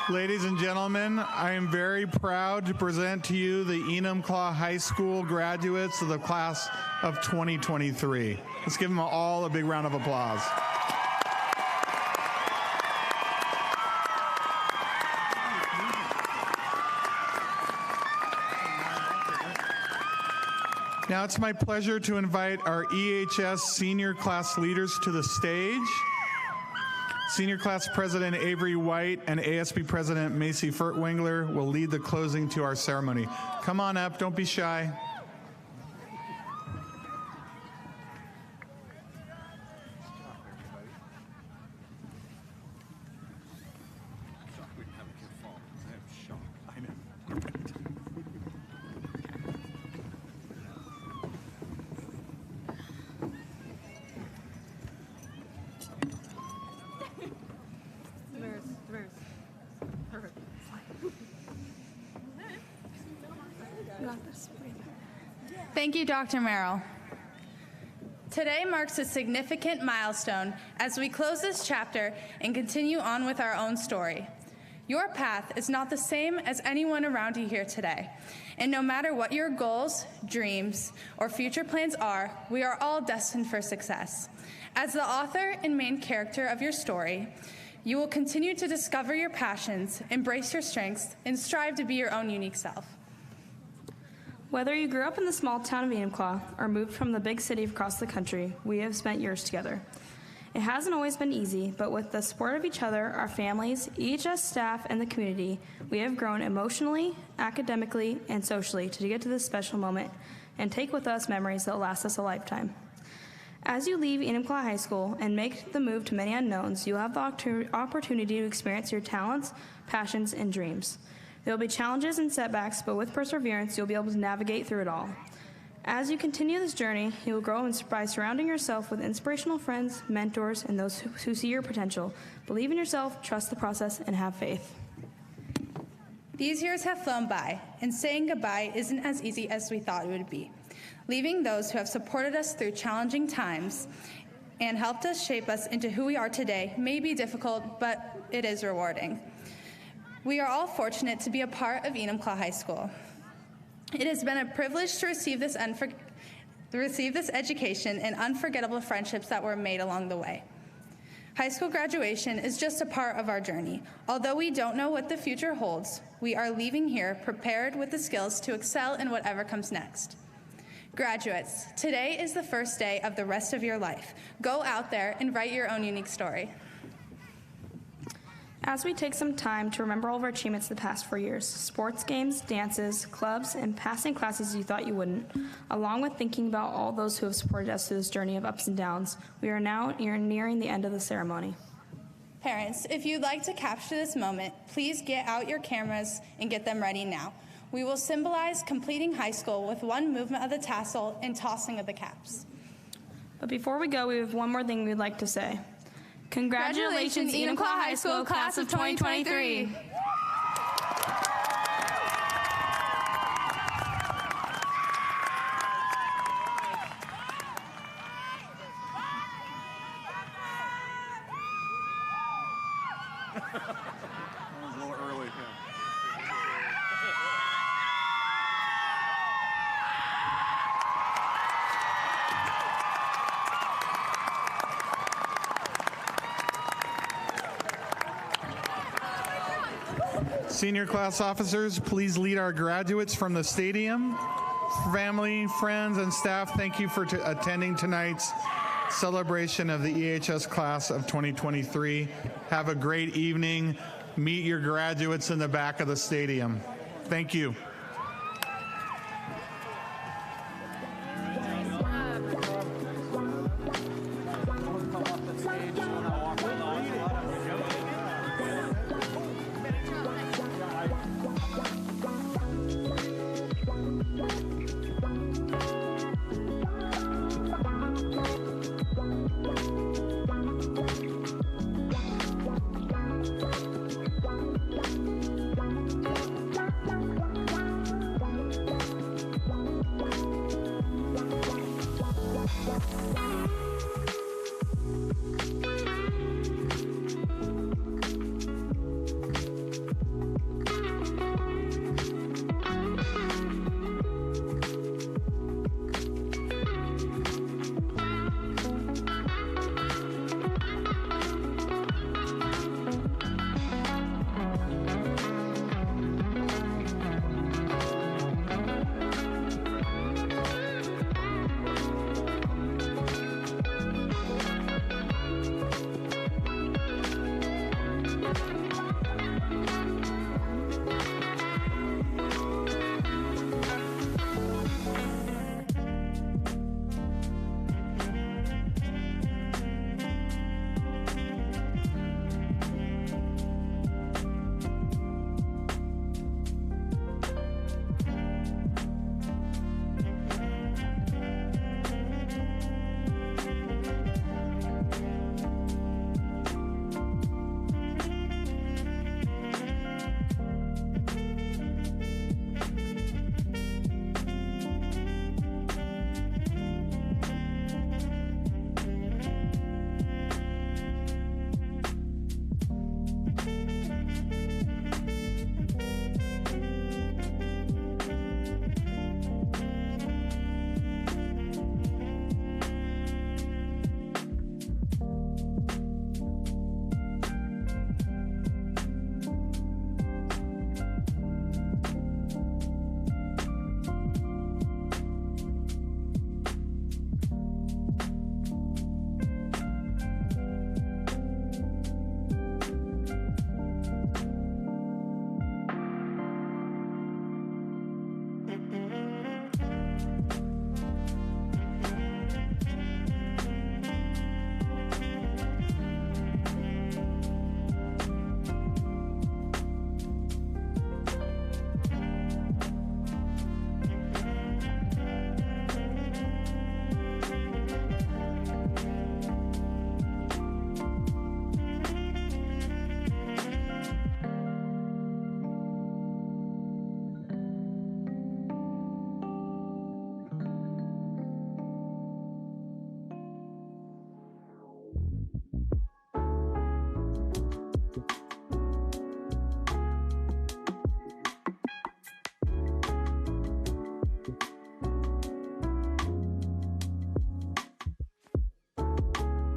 Ladies and gentlemen, I am very proud to present to you the Enumclaw High School graduates of the class of 2023. Let's give them all a big round of applause. Now it's my pleasure to invite our EHS senior class leaders to the stage. Senior Class President Avery White and ASB President Macy Furtwängler will lead the closing to our ceremony. Come on up, don't be shy. Thank you, Dr. Merrill. Today marks a significant milestone as we close this chapter and continue on with our own story. Your path is not the same as anyone around you here today. And no matter what your goals, dreams, or future plans are, we are all destined for success. As the author and main character of your story, you will continue to discover your passions, embrace your strengths, and strive to be your own unique self. Whether you grew up in the small town of Enumclaw or moved from the big city across the country, we have spent years together. It hasn't always been easy, but with the support of each other, our families, EHS staff, and the community, we have grown emotionally, academically, and socially to get to this special moment and take with us memories that will last us a lifetime. As you leave Enumclaw High School and make the move to many unknowns, you'll have the opportunity to experience your talents, passions, and dreams. There will be challenges and setbacks, but with perseverance, you'll be able to navigate through it all. As you continue this journey, you will grow by surrounding yourself with inspirational friends, mentors, and those who see your potential. Believe in yourself, trust the process, and have faith. These years have flown by, and saying goodbye isn't as easy as we thought it would be. Leaving those who have supported us through challenging times and helped us shape us into who we are today may be difficult, but it is rewarding. We are all fortunate to be a part of Enumclaw High School. It has been a privilege to receive this education and unforgettable friendships that were made along the way. High school graduation is just a part of our journey. Although we don't know what the future holds, we are leaving here prepared with the skills to excel in whatever comes next. Graduates, today is the first day of the rest of your life. Go out there and write your own unique story. As we take some time to remember all of our achievements the past 4 years, sports games, dances, clubs, and passing classes you thought you wouldn't, along with thinking about all those who have supported us through this journey of ups and downs, we are now nearing the end of the ceremony. Parents, if you'd like to capture this moment, please get out your cameras and get them ready now. We will symbolize completing high school with one movement of the tassel and tossing of the caps. But before we go, we have one more thing we'd like to say. Congratulations, Enumclaw High School, class of 2023. Senior class officers, please lead our graduates from the stadium. Family, friends, and staff, thank you for attending tonight's celebration of the EHS class of 2023. Have a great evening. Meet your graduates in the back of the stadium. Thank you.